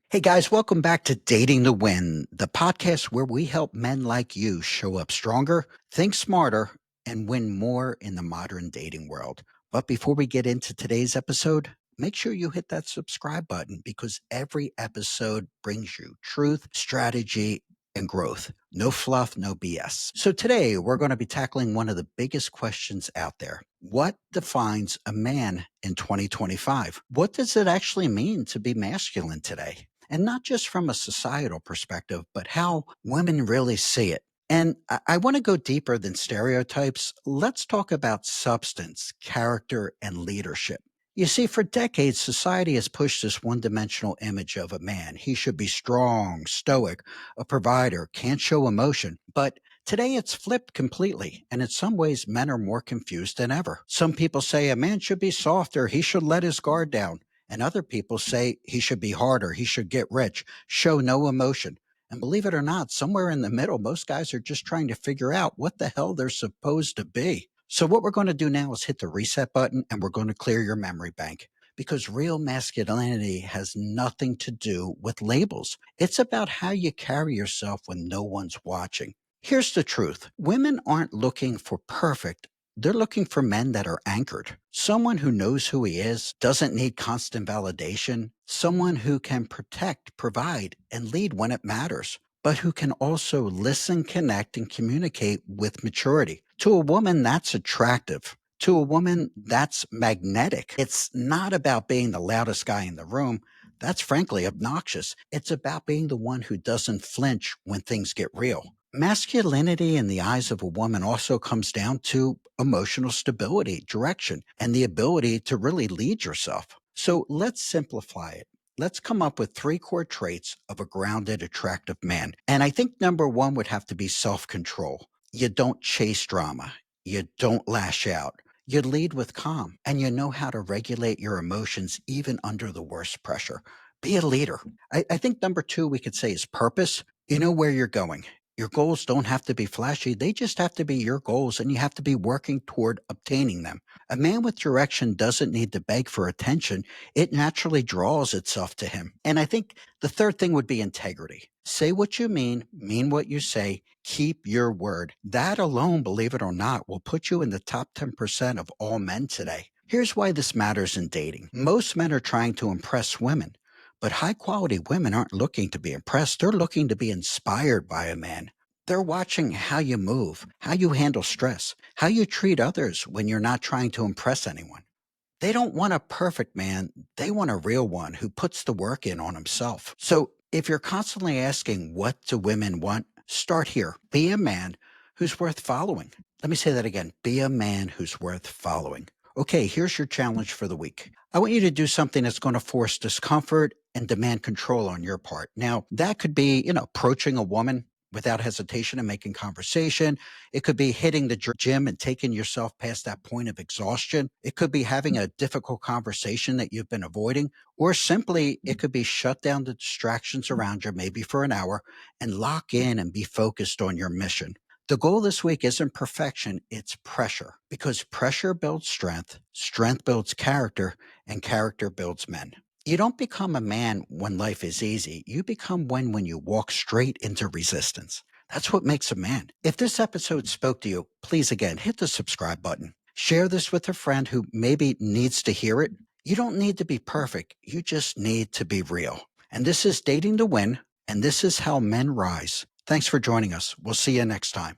Hey guys, welcome back to Dating the Win, the podcast where we help men like you show up stronger, think smarter, and win more in the modern dating world. But before we get into today's episode, make sure you hit that subscribe button because every episode brings you truth, strategy, and growth. No fluff, no BS. So today we're going to be tackling one of the biggest questions out there. What defines a man in 2025? What does it actually mean to be masculine today? And not just from a societal perspective, but how women really see it. And I want to go deeper than stereotypes. Let's talk about substance, character, and leadership. You see, for decades, society has pushed this one dimensional image of a man. He should be strong, stoic, a provider, can't show emotion. But today it's flipped completely. And in some ways, men are more confused than ever. Some people say a man should be softer, he should let his guard down. And other people say he should be harder, he should get rich, show no emotion. And believe it or not, somewhere in the middle, most guys are just trying to figure out what the hell they're supposed to be. So, what we're going to do now is hit the reset button and we're going to clear your memory bank because real masculinity has nothing to do with labels. It's about how you carry yourself when no one's watching. Here's the truth women aren't looking for perfect, they're looking for men that are anchored. Someone who knows who he is, doesn't need constant validation, someone who can protect, provide, and lead when it matters, but who can also listen, connect, and communicate with maturity. To a woman, that's attractive. To a woman, that's magnetic. It's not about being the loudest guy in the room. That's frankly obnoxious. It's about being the one who doesn't flinch when things get real. Masculinity in the eyes of a woman also comes down to emotional stability, direction, and the ability to really lead yourself. So let's simplify it. Let's come up with three core traits of a grounded, attractive man. And I think number one would have to be self control. You don't chase drama, you don't lash out. You lead with calm and you know how to regulate your emotions even under the worst pressure. Be a leader. I think number two we could say is purpose. You know where you're going. Your goals don't have to be flashy, they just have to be your goals, and you have to be working toward obtaining them. A man with direction doesn't need to beg for attention, it naturally draws itself to him. And I think the third thing would be integrity. Say what you mean what you say, keep your word. That alone, believe it or not, will put you in the top 10% of all men today. Here's why this matters in dating. Most men are trying to impress women. But high quality women aren't looking to be impressed. They're looking to be inspired by a man. They're watching how you move, how you handle stress, how you treat others when you're not trying to impress anyone. They don't want a perfect man. They want a real one who puts the work in on himself. So if you're constantly asking, what do women want? Start here. Be a man who's worth following. Let me say that again. Be a man who's worth following. Okay, here's your challenge for the week. I want you to do something that's going to force discomfort and demand control on your part. Now, that could be, approaching a woman without hesitation and making conversation. It could be hitting the gym and taking yourself past that point of exhaustion. It could be having a difficult conversation that you've been avoiding, or simply it could be shut down the distractions around you, maybe for an hour, and lock in and be focused on your mission. The goal this week isn't perfection, it's pressure, because pressure builds strength, strength builds character, and character builds men. You don't become a man when life is easy. You become one when you walk straight into resistance. That's what makes a man. If this episode spoke to you, please again hit the subscribe button. Share this with a friend who maybe needs to hear it. You don't need to be perfect. You just need to be real. And this is Dating to Win, and this is how men rise. Thanks for joining us. We'll see you next time.